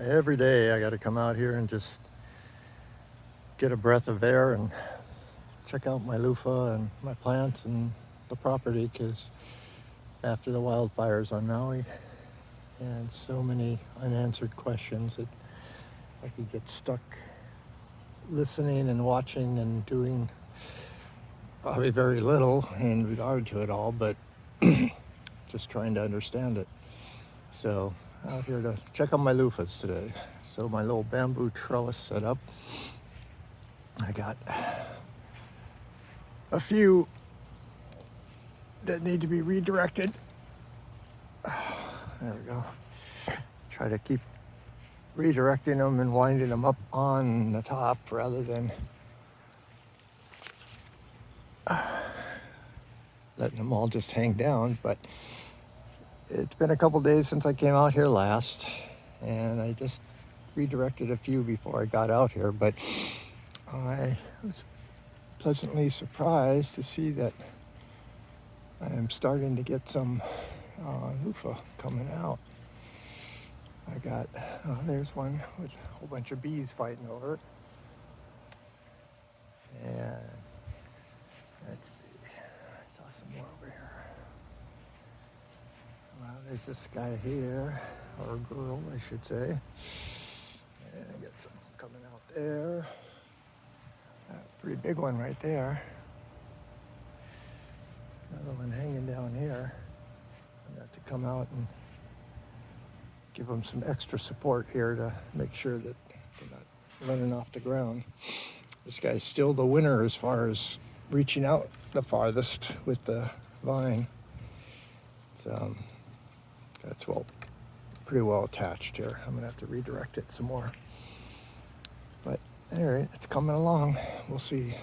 Every day I got to come out here and just get a breath of air and check out my luffa and my plants and the property, because after the wildfires on Maui and so many unanswered questions that I could get stuck listening and watching and doing probably very little in regard to it all, but just trying to understand it. So out here to check out my luffas today. So my little bamboo trellis set up. I got a few that need to be redirected. There we go. Try to keep redirecting them and winding them up on the top rather than letting them all just hang down. But it's been a couple days since I came out here last, and I just redirected a few before I got out here, but I was pleasantly surprised to see that I am starting to get some luffa coming out. I got, there's one with a whole bunch of bees fighting over it. And let's see, I saw some more over here. Well, there's this guy here, or girl, I should say. And I got some coming out there. Pretty big one right there. Another one hanging down here. I'm going to have to come out and give them some extra support here to make sure that they're not running off the ground. This guy's still the winner as far as reaching out the farthest with the vine. That's pretty well attached here. I'm going to have to redirect it some more. But anyway, it's coming along. We'll see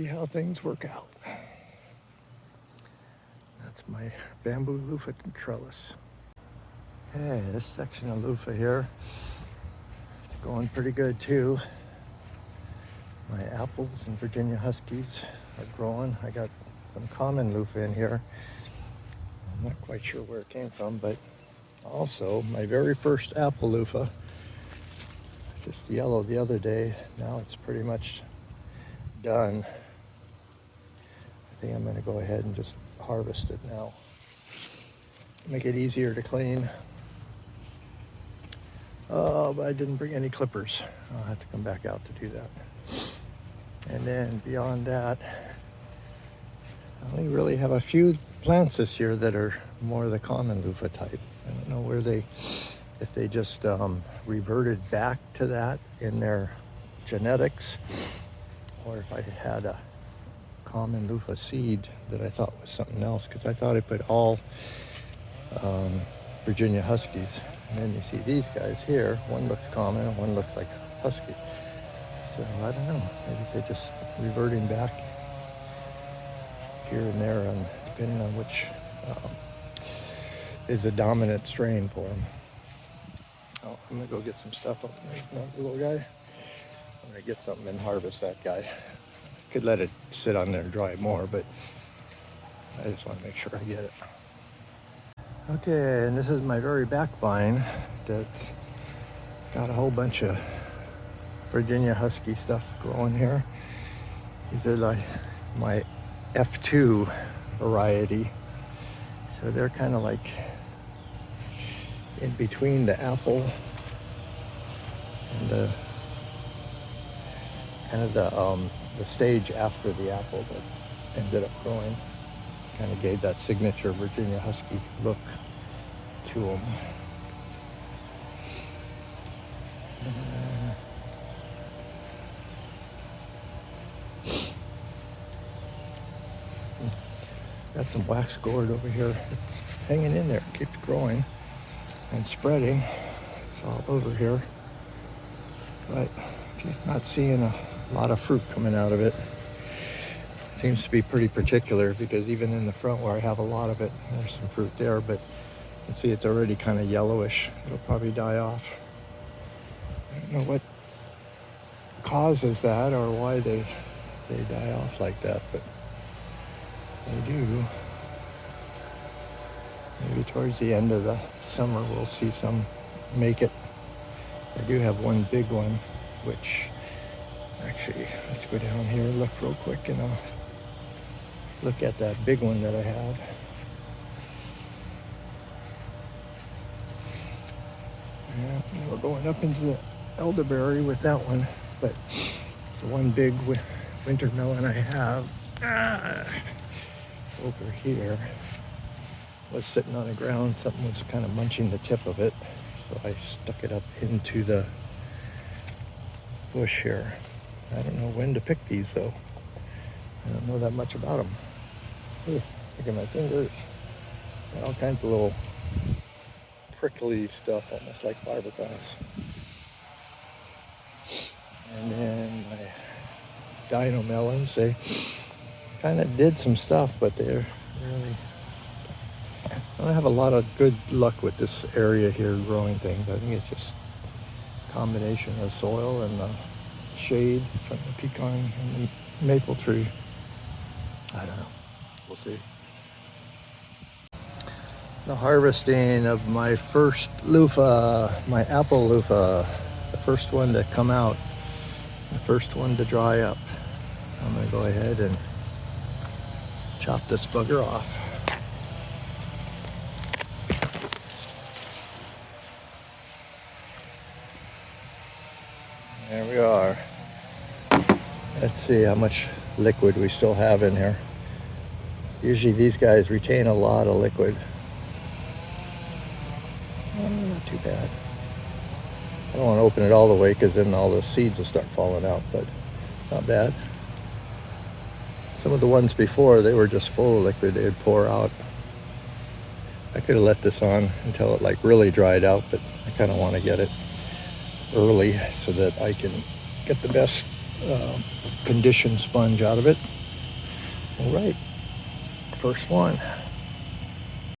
how things work out. That's my bamboo luffa trellis. Hey, this section of luffa here is going pretty good too. My apples and Virginia huskies are growing. I got some common luffa in here. I'm not quite sure where it came from, but also my very first apple luffa, just yellow the other day. Now it's pretty much done. I think I'm going to go ahead and just harvest it now. Make it easier to clean. Oh, but I didn't bring any clippers. I'll have to come back out to do that. And then beyond that, I only really have a few plants this year that are more the common luffa type. I don't know if they just reverted back to that in their genetics, or if I had a common luffa seed that I thought was something else, because I thought I put all Virginia huskies. And then you see these guys here, one looks common and one looks like husky. So I don't know, maybe they're just reverting back here and there, and depending on which is the dominant strain for them. Oh, I'm gonna go get some stuff up there. The little guy. I'm gonna get something and harvest that guy. Could let it sit on there and dry more, but I just want to make sure I get it. Okay, and this is my very back vine that's got a whole bunch of Virginia husky stuff growing here. These are like my F2 variety. So they're kind of like in between the apple and the stage after the apple that ended up growing. Kind of gave that signature Virginia husky look to them. Got some wax gourd over here. It's hanging in there, keeps growing and spreading. It's all over here, but just not seeing a lot of fruit coming out of it. Seems to be pretty particular, because even in the front where I have a lot of it, there's some fruit there, but you can see it's already kind of yellowish. It'll probably die off. I don't know what causes that or why they die off like that, but they do. Maybe towards the end of the summer we'll see some make it. I do have one big one, which actually, let's go down here and look real quick, and I'll look at that big one that I have. Yeah, we're going up into the elderberry with that one, but the one big winter melon I have over here was sitting on the ground. Something was kind of munching the tip of it, so I stuck it up into the bush here. I don't know when to pick these, though. I don't know that much about them. Ooh, look at my fingers. Got all kinds of little prickly stuff, almost like fiberglass. And then my dino melons, they kind of did some stuff, but they're really... I don't have a lot of good luck with this area here growing things. I think it's just a combination of soil and shade from the pecan and the maple tree. I don't know. We'll see. The harvesting of my first luffa, my apple luffa, the first one to come out, the first one to dry up. I'm going to go ahead and chop this bugger off. There we are. Let's see how much liquid we still have in here. Usually these guys retain a lot of liquid. Oh, not too bad. I don't want to open it all the way because then all the seeds will start falling out, but not bad. Some of the ones before, they were just full of liquid. They would pour out. I could have let this on until it like really dried out, but I kind of want to get it early so that I can get the best conditioned sponge out of it. All right, first one.